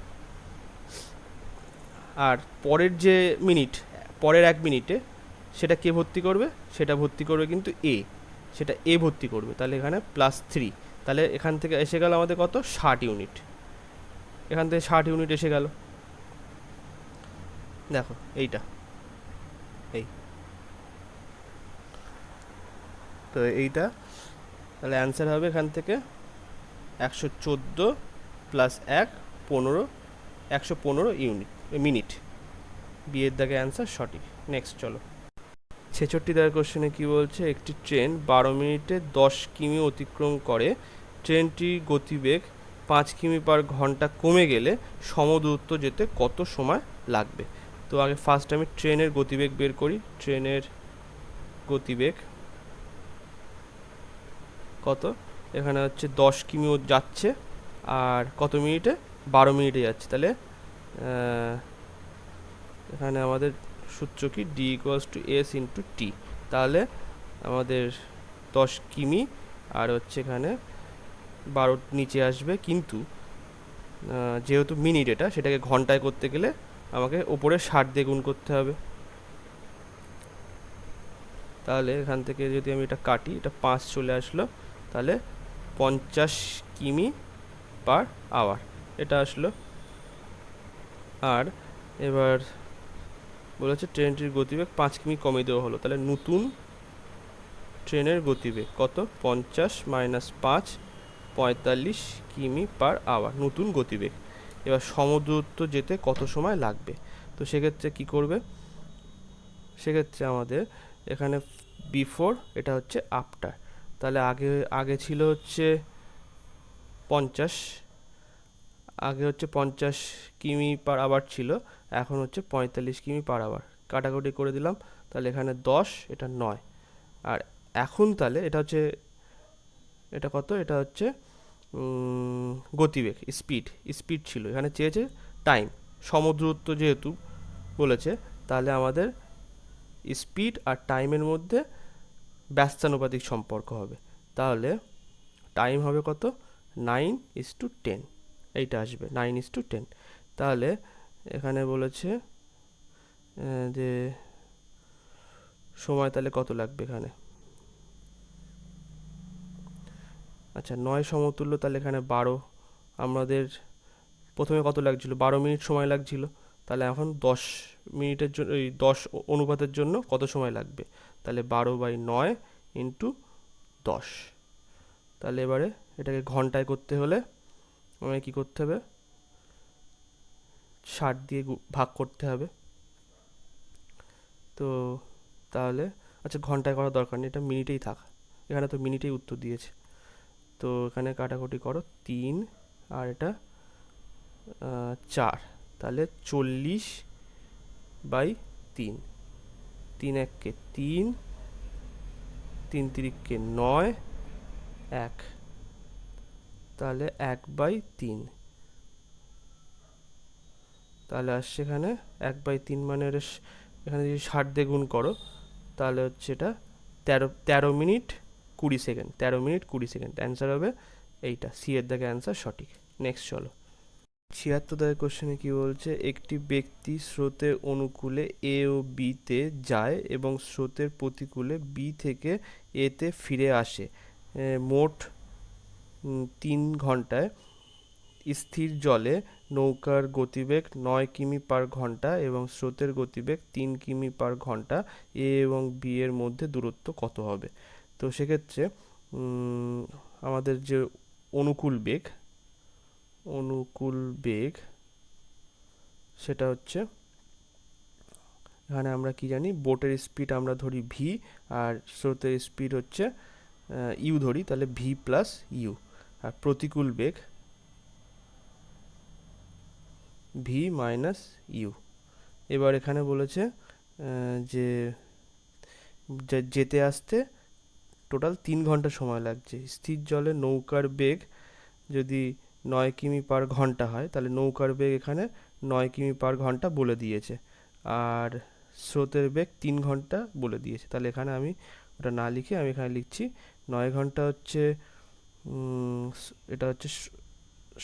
আর পরের যে মিনিট, পরের 1 মিনিটে সেটা কে ভর্তি করবে, সেটা ভর্তি করবে কিন্তু সেটা এ ভর্তি করবে, তাহলে এখানে +3, তাহলে এখান থেকে এসে গেল আমাদের কত 60 ইউনিট, এখান থেকে 60 ইউনিট এসে গেল, দেখো এইটা তো এইটা, তাহলে অ্যান্সার হবে এখান থেকে 114 + 1 15, 115 মিনিট, বিয়ের দাগে অ্যান্সার সঠিক। নেক্সট চলো 66 দাগের কোশ্চেনে কি বলছে, একটি ট্রেন 12 মিনিটে 10 কিমি অতিক্রম করে, ট্রেনটির গতিবেগ 5 কিমি/ঘন্টা কমে গেলে সমদূরত্ব যেতে কত সময় লাগবে? তো আগে ফার্স্ট আমি ট্রেনের গতিবেগ বের করি। ট্রেনের গতিবেগ কত? এখানে হচ্ছে 10 কিমি যাচ্ছে, আর কত মিনিটে? 12 মিনিটে যাচ্ছে। তাহলে এখানে আমাদের সূত্র কি? D=S/T। তাহলে আমাদের 10 কিমি আর হচ্ছে এখানে 12 নিচে আসবে, কিন্তু যেহেতু মিনিট এটা, সেটাকে ঘন্টায় করতে গেলে আমাকে ওপরে 60 দিয়ে গুণ করতে হবে। তাহলে এখান থেকে যদি আমি এটা কাটি, এটা 5 চলে আসলো, তাহলে 50 কিমি/আওয়ার এটা আসলো। আর এবার বলেছে ট্রেনটির গতিবেগ 5 কিমি কমিয়ে দেওয়া হলো, তাহলে নতুন ট্রেনের গতিবেগ কত? 50 - 5 45 কিমি/আওয়ার নতুন গতিবেগ। এবার সমদূরত্ব যেতে কত সময় লাগবে? তো সেক্ষেত্রে কি করবে? সেক্ষেত্রে আমাদের এখানে বিফোর, এটা হচ্ছে আফটার। তাহলে আগে আগে ছিল হচ্ছে 50, আগে হচ্ছে 50 কিমি/আওয়ার ছিল, এখন হচ্ছে 45 কিমি/আওয়ার। কাটাকুটি করে দিলাম, তাহলে এখানে 10, এটা 9। আর এখন তাহলে এটা হচ্ছে, এটা কত? এটা হচ্ছে গতিবেগ, স্পিড। স্পিড ছিল, এখানে চেয়েছে টাইম। সমদূরত্ব যেহেতু বলেছে, তাহলে আমাদের স্পিড আর টাইমের মধ্যে ব্যস্তানুপাতিক সম্পর্ক হবে। তাহলে টাইম হবে কত? 9:10, এইটা আসবে 9:10। তাহলে এখানে বলেছে যে সময় তাহলে কত লাগবে এখানে? আচ্ছা, 9 সমতুল্য, তাহলে এখানে 12। আমাদের প্রথমে কত লাগছিল? 12 মিনিট সময় লাগছিল। তাহলে এখন 10 মিনিটের জন্য, এই 10 অনুপাতের জন্য কত সময় লাগবে? তাহলে 12/9 ইন্টু 10। তাহলে এবারে এটাকে ঘন্টায় করতে হলে আমাকে কী করতে হবে? 60 দিয়ে ভাগ করতে হবে। তো তাহলে আচ্ছা, ঘন্টায় করার দরকার নেই, এটা মিনিটেই থাক, এখানে তো মিনিটেই উত্তর দিয়েছে। তো এখানে কাটাকুটি করো, 3 আর এটা 4, তাহলে 40/3। 3 1-কে 3, 3 3-কে 9, 1, তাহলে 1/3। তাহলে আসছে এখানে 1/3, মানে এখানে যদি 60 দিয়ে গুণ করো, তাহলে হচ্ছে এটা 13 minute 20 second. 13 minute 20 second answer হবে এইটা, সি এর দাগে অ্যান্সার সঠিক। নেক্সট চলো, 76 দাগের কোশ্চেনে কি বলছে? একটি ব্যক্তি স্রোতের অনুকূলে এ ও বিতে যায় এবং স্রোতের প্রতিকূলে বি থেকে এতে ফিরে আসে মোট 3 ঘন্টায়। স্থির জলে নৌকার গতিবেগ 9 কিমি/ঘন্টা এবং স্রোতের গতিবেগ 3 কিমি/ঘন্টা। এ এবং বি এর মধ্যে দূরত্ব কত হবে? তো সেক্ষেত্রে আমাদের যে অনুকূল বেগ, সেটা হচ্ছে, এখানে আমরা কি জানি? বোটের স্পিড আমরা ধরি ভি, আর স্রোতের স্পিড হচ্ছে ইউ ধরি, তাহলে ভি প্লাস ইউ। আর প্রতিকূল বেগ ভি মাইনাস ইউ। এবার এখানে বলেছে যে যেতে আসতে টোটাল 3 ঘন্টা সময় লাগছে। স্থির জলে নৌকার বেগ যদি 9 কিমি/ঘন্টা হয়, তাহলে নৌকার বেগ এখানে 9 কিমি/ঘন্টা বলে দিয়েছে, আর স্রোতের বেগ 3 ঘন্টা বলে দিয়েছে। তাহলে এখানে আমি ওটা না লিখে আমি এখানে লিখছি 9 ঘন্টা হচ্ছে, এটা হচ্ছে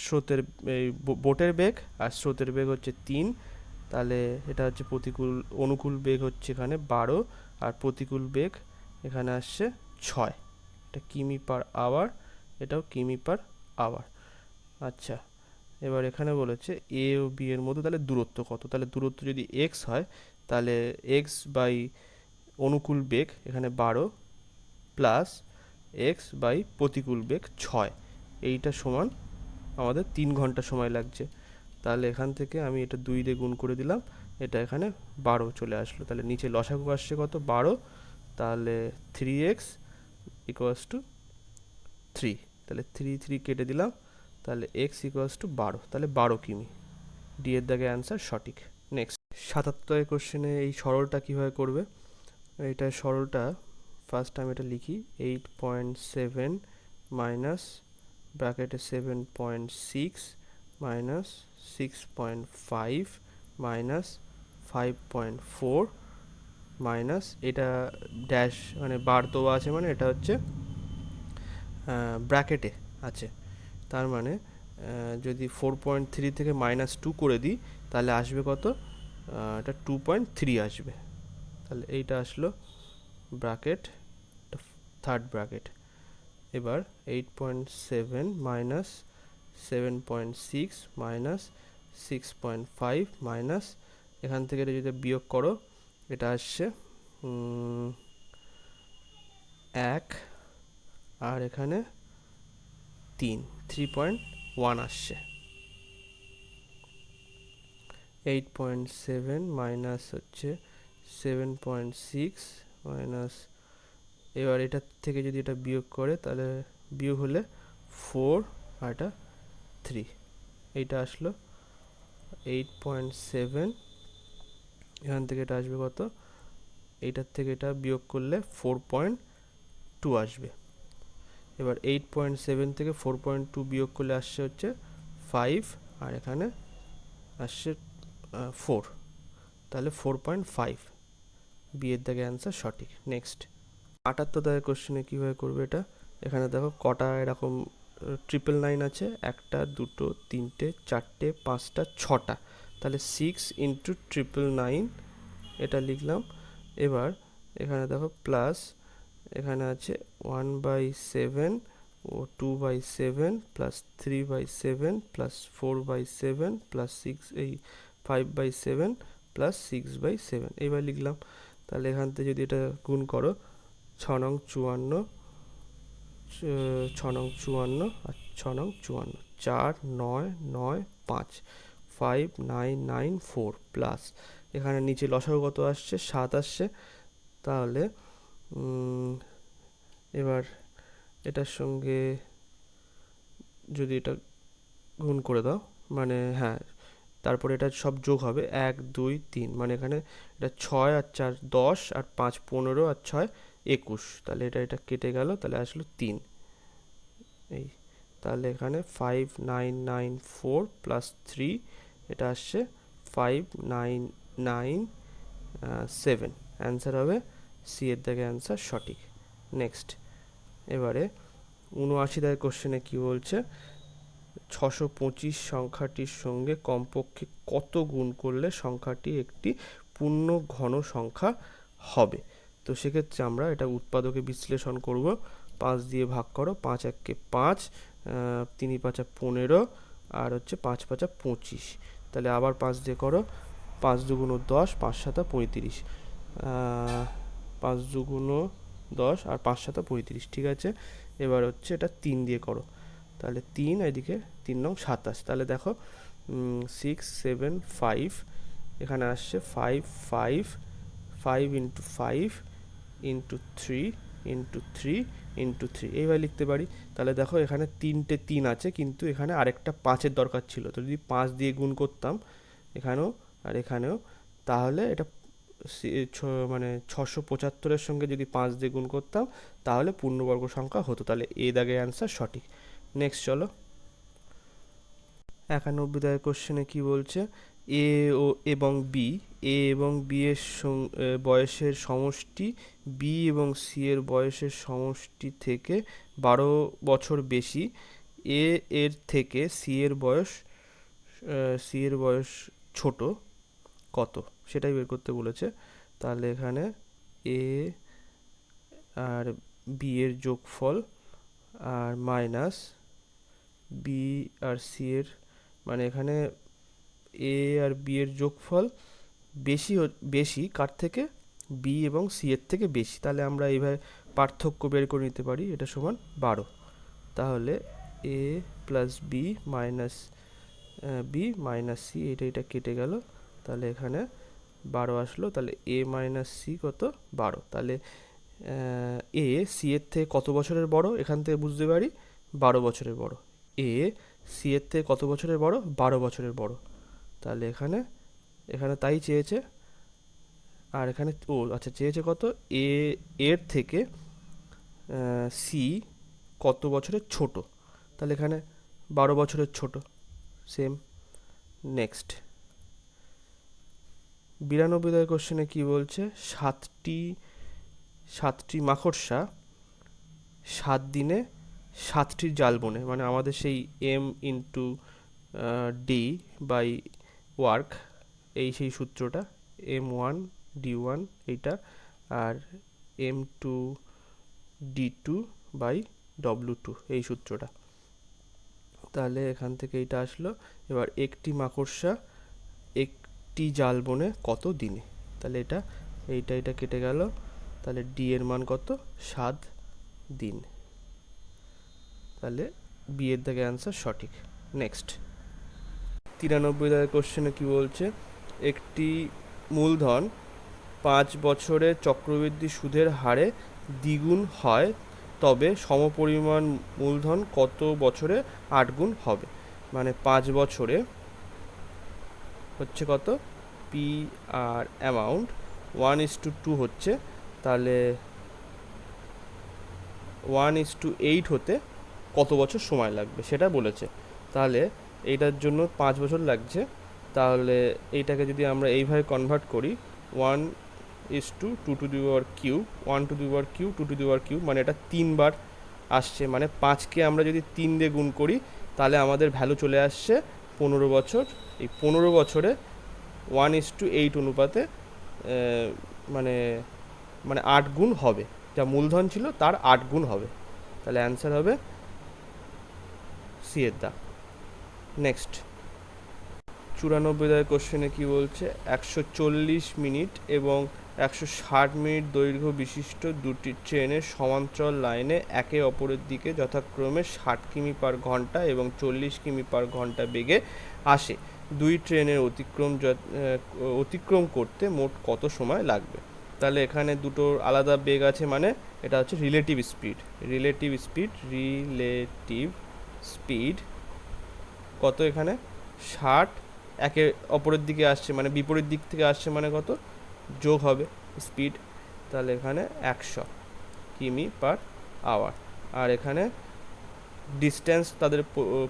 স্রোতের, এই বোটের বেগ, আর স্রোতের বেগ হচ্ছে 3। তাহলে এটা হচ্ছে অনুকূল বেগ হচ্ছে এখানে 12, আর প্রতিকূল বেগ এখানে আসছে 6। এটা কিমি/আওয়ার, এটাও কিমি/আওয়ার। আচ্ছা, এবার এখানে বলেছে এ ও বি এর মধ্যে তাহলে দূরত্ব কত? তাহলে দূরত্ব যদি এক্স হয়, তাহলে এক্স বাই অনুকূল বেগ এখানে 12 প্লাস এক্স বাই প্রতিকূল বেগ 6, এইটা সমান আমাদের 3 ঘন্টা সময় লাগছে। তাহলে এখান থেকে আমি এটা 2 দিয়ে গুণ করে দিলাম, এটা এখানে 12 চলে আসলো। তাহলে নিচে লসাগু আসছে কত? 12। তাহলে 3x = 3। তাহলে 3 কেটে দিলাম, তাহলে এক্স ইকুয়ালস টু 12, তাহলে 12 কিমি। ডি এর দাগে অ্যান্সার সঠিক। নেক্সট 77 কোশ্চেনে এই সরলটা কীভাবে করবে, এইটা সরলটা ফার্স্ট আমি এটা লিখি 8.7 মাইনাস ব্র্যাকেটে 7.6 মাইনাস 6.5 মাইনাস 5.4 মাইনাস এটা ড্যাশ মানে বার দেওয়া আছে, মানে এটা হচ্ছে ব্র্যাকেটে আছে, তার মানে যদি 4.3 থেকে -2 করে দিই তাহলে আসবে কত, এটা 2.3 আসবে। তাহলে এইটা আসলো ব্র্যাকেট, থার্ড ব্র্যাকেট। এবার 8.7 মাইনাস 7.6 মাইনাস 6.5 মাইনাস এখান থেকে এটা যদি বিয়োগ করো এটা আসছে 1, আর এখানে 3.1 আসছে। 8.7 মাইনাস হচ্ছে 7.6 মাইনাস, এবার এটার থেকে যদি এটা বিয়োগ করে তাহলে বিয়োগ হলে 4 আর এটা 3, এইটা আসলো 8.7, এখান থেকে এটা আসবে কত, এইটার থেকে এটা বিয়োগ করলে 4.2 আসবে। এবার 8.7 থেকে 4.2 বিয়োগ করলে আসছে হচ্ছে 5, আর এখানে আসছে 4, তাহলে 4.5, বি এর দাগে অ্যান্সার সঠিক। নেক্সট 78 কোশ্চেনে কীভাবে করবে এটা, এখানে দেখো কটা এরকম 999 আছে, 1 2 3 4 5 6টা, তাহলে 6 ইন্টু 999 এটা লিখলাম। এবার এখানে দেখো প্লাস এখানে আছে 1/7 ও 2/7 প্লাস 3/7 প্লাস 4/7 প্লাস 6 এই 5/7 প্লাস 6/7 এইবার লিখলাম। তাহলে এখান থেকে যদি এটা গুণ করো 6 নং 54, 6 নং 54 আর 6 নং 54, 4 9 9 5 5 9 9 4 প্লাস এখানে নিচে লসাগু কত আসছে 7 আসছে। তাহলে এবার এটার সঙ্গে যদি এটা গুণ করে দাও, মানে হ্যাঁ তারপরে এটা সব যোগ হবে 1 2 3, মানে এখানে এটা 6 আর 4 10 আর 5 15 আর 6 21, তাহলে এটা কেটে গেল, তাহলে আসলো 3 এই, তাহলে এখানে 5 9 9 4 প্লাস 3 এটা আসছে 5 9 9 7, অ্যান্সার হবে সি এর দাগে অ্যান্সার সঠিক। নেক্সট এবারে 79 কোশ্চেনে কি বলছে, 625 সংখ্যাটির সঙ্গে কমপক্ষে কত গুণ করলে সংখ্যাটি একটি পূর্ণ ঘন সংখ্যা হবে। তো সেক্ষেত্রে আমরা এটা উৎপাদকে বিশ্লেষণ করব, 5 দিয়ে ভাগ করো, 5 1 5, 3 5 15 আর হচ্ছে 5 5 25, তাহলে আবার 5 দিয়ে করো, 5 2 10 5 7 35, 5 2 10 আর 5 7 35, ঠিক আছে। এবার হচ্ছে এটা 3 দিয়ে করো, তাহলে 3 এদিকে 3 নং 27, তাহলে দেখো 6 7 5, এখানে আসছে 5 5 5 ইন্টু 5 ইন্টু 3 ইন্টু 3 ইন্টু 3, এইভাবে লিখতে পারি। তাহলে দেখো এখানে 3টে 3 আছে, কিন্তু এখানে আরেকটা 5-এর দরকার ছিল, তো যদি 5 দিয়ে গুণ করতাম এখানেও আর এখানেও, তাহলে এটা মানে 675-এর সঙ্গে যদি 5 দিয়ে গুণ করতাম তাহলে পূর্ণবর্গ সংখ্যা হতো, তাহলে এ দাগে অ্যান্সার সঠিক। নেক্সট চলো 91 কোশ্চেনে কি বলছে, এ ও এবং বি, এ এবং বি এর বয়সের সমষ্টি বি এবং সি এর বয়সের সমষ্টি থেকে 12 বছর বেশি, এ এর থেকে সি এর বয়স ছোট কত, সেটাই বের করতে বলেছে। তাহলে এখানে এ আর বি এর যোগফল আর মাইনাস বি আর সি এর, মানে এখানে এ আর বি এর যোগফল বেশি কার থেকে, বি এবং সি এর থেকে বেশি, তাহলে আমরা এইভাবে পার্থক্য বের করে নিতে পারি, এটা সমান 12। তাহলে A plus B minus B minus C, এটা কেটে গেল, তাহলে এখানে 12 আসলো। তাহলে এ মাইনাস সি কত, 12। তাহলে এ সি এর থেকে কত বছরের বড়, এখান থেকে বুঝতে পারি 12 বছরের বড়। এ সি এর থেকে কত বছরের বড়? 12 বছরের বড়। তাহলে এখানে এখানে তাই চেয়েছে। আর এখানে ও আচ্ছা চেয়েছে কত? এ এর থেকে সি কত বছরের ছোট? তাহলে এখানে 12 বছরের ছোট। সেম। নেক্সট 92 কোশ্চেনে কি বলছে? সাতটি মাকড়সা 7 দিনে 7টি জাল বোনে, মানে আমাদের সেই M into D by work, এই সেই সূত্রটা, M1 D1 এইটা, আর M2 D2 বাই W2 এই সূত্রটা। তাহলে এখান থেকে এইটা আসলো। এবার একটি মাকড়সা একটি জাল বোনে কত দিনে? তাহলে এইটা কেটে গেল। তাহলে ডি এর মান কত? 7 দিন। তাহলে বি এর দাগে অ্যান্সার সঠিক। নেক্সট 93 দাগের কোশ্চেনে কি বলছে? একটি মূলধন 5 বছরে চক্রবৃদ্ধি সুদের হারে দ্বিগুণ হয়, তবে সমপরিমাণ মূলধন কত বছরে 8 গুণ হবে? মানে 5 বছরে হচ্ছে কত? পি আর অ্যামাউন্ট 1:2 হচ্ছে, তাহলে 1:8 হতে কত বছর সময় লাগবে সেটা বলেছে। তাহলে এইটার জন্য 5 বছর লাগছে। তাহলে এইটাকে যদি আমরা এইভাবে কনভার্ট করি, 1:2 2 মানে এটা 3 বার আসছে, মানে 5কে আমরা যদি 3 দিয়ে গুণ করি তাহলে আমাদের ভ্যালু চলে আসছে 15 বছর। এই 15 বছরে 1:8 অনুপাতে মানে 8 গুণ হবে, যা মূলধন ছিল তার 8 গুণ হবে। তাহলে অ্যান্সার হবে সি এর দা। নেক্সট 94 দাগের কোশ্চেনে কি বলছে? 140 মিনিট এবং 160 মিনিট দৈর্ঘ্য বিশিষ্ট দুটি ট্রেনের সমান্তরাল লাইনে একে অপরের দিকে যথাক্রমে 60 কিমি পার ঘন্টা এবং 40 কিমি পার ঘন্টা বেগে আসে। দুই ট্রেনের অতিক্রম করতে মোট কত সময় লাগবে? তাহলে এখানে দুটো আলাদা বেগ আছে, মানে এটা হচ্ছে রিলেটিভ স্পিড কত? এখানে 60 একে অপরের দিকে আসছে, মানে বিপরীত দিক থেকে আসছে, মানে কত যোগ হবে স্পিড। তাহলে এখানে 100 কিমি পার আওয়ার। আর এখানে ডিস্টেন্স, তাদের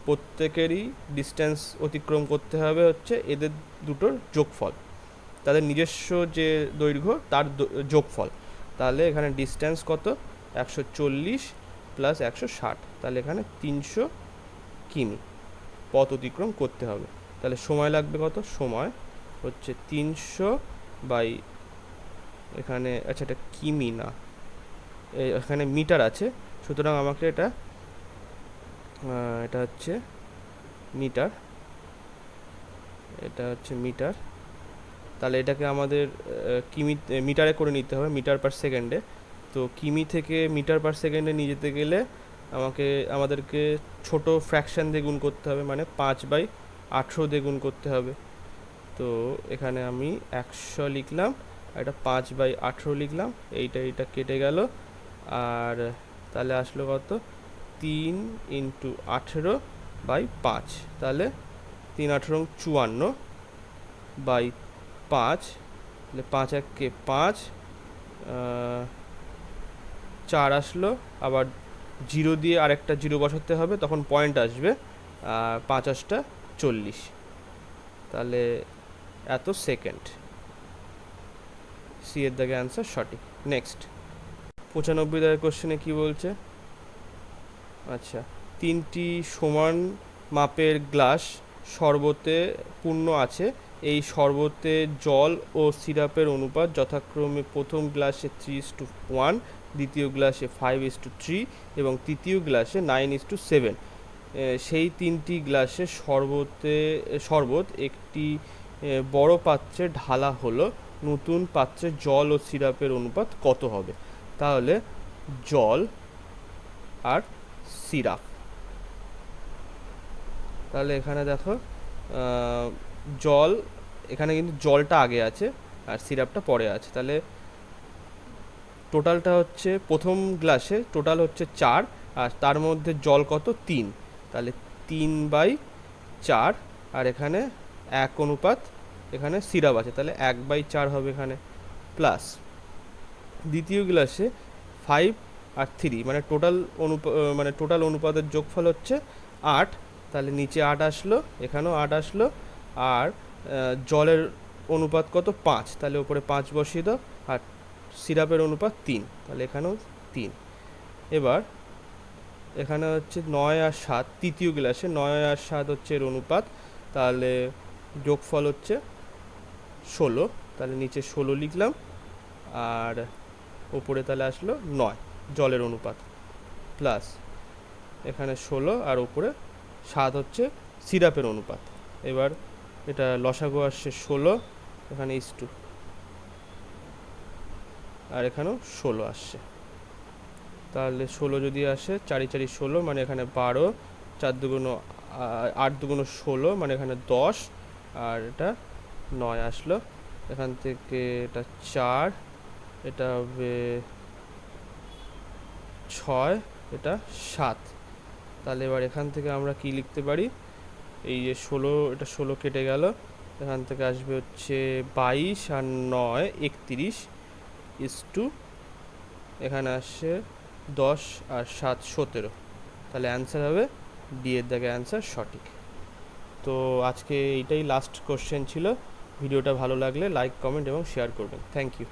প্রত্যেকেরই ডিস্টেন্স অতিক্রম করতে হবে হচ্ছে এদের দুটোর যোগফল, তাদের নিজস্ব যে দৈর্ঘ্য তার যোগফল। তাহলে এখানে ডিস্টেন্স কত? 140 প্লাস 160, তাহলে এখানে 300 কিমি পথ অতিক্রম করতে হবে। তাহলে সময় লাগবে কত? সময় হচ্ছে 300 বাই, এখানে আচ্ছা এটা কিমি না, এখানে মিটার আছে, সুতরাং আমাকে এটা হচ্ছে মিটার, তাহলে এটাকে আমাদের মিটারে করে নিতে হবে, মিটার পার সেকেন্ডে। তো কিমি থেকে মিটার পার সেকেন্ডে নিয়ে যেতে গেলে আমাদেরকে ছোট ফ্র্যাকশান দিয়ে গুণ করতে হবে, মানে 5/18 দিয়ে গুণ করতে হবে। তো এখানে আমি 100 লিখলাম, আর এটা 5/18 লিখলাম, এইটা কেটে গেল। আর তাহলে আসলো কত? 3 × 18/5, তাহলে 3 × 18 = 54/5, তাহলে 5 × 1 = 5, 4 আসলো, আবার 0 দিয়ে আরেকটা 0 বসাতে হবে, তখন পয়েন্ট আসবে, আর 5 × 8 = 40, তাহলে এত সেকেন্ড। সি এর দাগে অ্যান্সার সঠিক। নেক্সট 95 দাগের কোশ্চেনে কি বলছে? আচ্ছা, 3টি সমান মাপের গ্লাস শরবতে পূর্ণ আছে। এই শরবতে জল ও সিরাপের অনুপাত যথাক্রমে প্রথম গ্লাসে 3:1, দ্বিতীয় গ্লাসে 5:3 এবং তৃতীয় গ্লাসে 9:7। সেই 3টি গ্লাসে শরবত একটি বড় পাত্রে ঢালা হলো, নতুন পাত্রে জল ও সিরাপের অনুপাত কত হবে? তাহলে জল আর সিরাপ, তাহলে এখানে দেখো জল, এখানে কিন্তু জলটা আগে আছে আর সিরাপটা পরে আছে। তাহলে টোটালটা হচ্ছে প্রথম গ্লাসে টোটাল হচ্ছে 4, আর তার মধ্যে জল কত 3, তাহলে 3/4, আর এখানে 1 এখানে সিরাপ আছে, তাহলে 1/4 হবে এখানে, প্লাস দ্বিতীয় গ্লাসে 5 আর 3 মানে টোটাল অনুপাতের যোগফল হচ্ছে 8, তাহলে নিচে 8 আসলো, এখানেও 8 আসলো, আর জলের অনুপাত কত 5, তাহলে উপরে 5 বসিয়ে দাও, আর সিরাপের অনুপাত 3, তাহলে এখানেও 3। এবার এখানে হচ্ছে 9 আর 7, তৃতীয় গ্লাসে 9 আর 7 হচ্ছে এর অনুপাত, তাহলে যোগফল হচ্ছে 16, তাহলে নিচে 16 লিখলাম, আর ওপরে তাহলে আসলো 9 জলের অনুপাত, প্লাস এখানে 16 আর ওপরে 7 হচ্ছে সিরাপের অনুপাত। এবার এটা লসাগু আসছে 16, এখানে ইস্টু, আর এখানেও 16 আসছে, তাহলে 16 যদি আসে 4 4 16, মানে এখানে 12, 4 দুগুণ 8 দুগুণ 16, মানে এখানে 10, আর এটা 9 আসলো, এখান থেকে এটা 4, এটা হবে 6, এটা 7, তাহলে এবার এখান থেকে আমরা কি লিখতে পারি, এই যে 16, এটা 16 কেটে গেল, এখান থেকে আসবে হচ্ছে 22 আর 9 31 ইস্টু, এখানে আসছে 10 আর 7 17, তাহলে অ্যান্সার হবে ডি এর দাগে অ্যান্সার সঠিক। তো আজকে এইটাই লাস্ট কোশ্চেন ছিল। ভিডিওটা ভালো লাগলে লাইক, কমেন্ট এবং শেয়ার করবেন। Thank you.